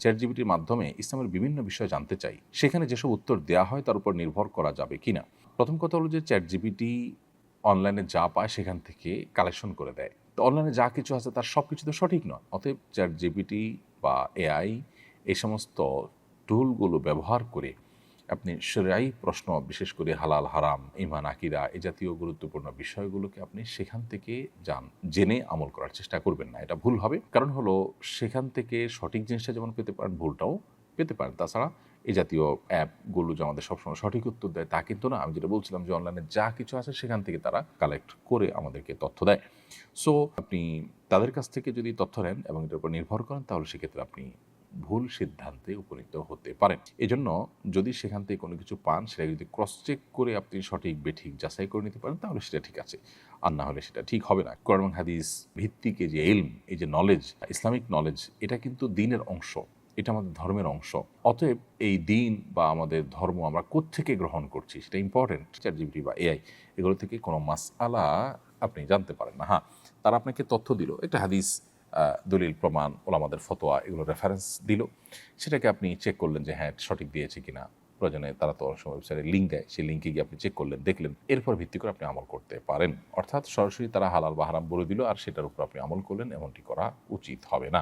চ্যাটজিপিটির মাধ্যমে ইসলামের বিভিন্ন বিষয় জানতে চাই, সেখানে যেসব উত্তর দেওয়া হয় তার উপর নির্ভর করা যাবে কিনা। প্রথম কথা হলো যে চ্যাটজিপিটি অনলাইনে যা পায় সেখান থেকে কালেকশন করে দেয়। তো অনলাইনে যা কিছু আছে তার সব কিছু তো সঠিক নয়। অতএব চ্যাটজিপিটি বা এআই এই সমস্ত টুলগুলো ব্যবহার করে আপনি শরীআই প্রশ্ন, বিশেষ করে হালাল হারাম, ঈমান আকীদা এই জাতীয় গুরুত্বপূর্ণ বিষয়গুলোকে আপনি সেখান থেকে জেনে আমল করার চেষ্টা করবেন না। এটা ভুল হবে। কারণ হলো সেখান থেকে সঠিক জিনিসটা যেমন পেতে পারেন, ভুলটাও পেতে পারেন। তাছাড়া এই জাতীয় অ্যাপগুলো যে আমাদের সবসময় সঠিক উত্তর দেয় তা কিন্তু না। আমি যেটা বলছিলাম যে অনলাইনে যা কিছু আছে সেখান থেকে তারা কালেক্ট করে আমাদেরকে তথ্য দেয়। সো আপনি তাদের কাছ থেকে যদি তথ্য নেন এবং এটার উপর নির্ভর করেন তাহলে সেক্ষেত্রে আপনি ভুল সিদ্ধান্তে উপনীত হতে পারেন। এজন্য যদি সেখান থেকে কোনো কিছু পান সেটা যদি ক্রস চেক করে আপনি সঠিক বেঠিক যাচাই করে নিতে পারেন তাহলে সেটা ঠিক আছে, আর না হলে সেটা ঠিক হবে না। কোরআন এবং হাদিস ভিত্তিক এই যে ইলম, এই যে নলেজ, ইসলামিক নলেজ, এটা কিন্তু দ্বীনের অংশ, এটা আমাদের ধর্মের অংশ। অতএব এই দ্বীন বা আমাদের ধর্ম আমরা কোত্থেকে গ্রহণ করছি সেটা ইম্পর্টেন্ট। চ্যাটজিপিটি বা এআই এগুলো থেকে কোনো মাসআলা আপনি জানতে পারেন না। হ্যাঁ, তারা আপনাকে তথ্য দিল, একটা হাদিস, দলিল প্রমাণ, ওলামাদের ফতোয়া, এগুলো রেফারেন্স দিল, সেটাকে আপনি চেক করলেন যে হ্যাঁ সঠিক দিয়েছে কিনা। প্রয়োজনে তারা তো অনেক সময় ওয়েবসাইটে লিঙ্ক দেয়, সেই লিঙ্কে গিয়ে আপনি চেক করলেন, দেখলেন, এরপর ভিত্তি করে আপনি আমল করতে পারেন। অর্থাৎ সরাসরি তারা হালাল বা হারাম বলে দিল আর সেটার উপর আপনি আমল করলেন, এমনটি করা উচিত হবে না।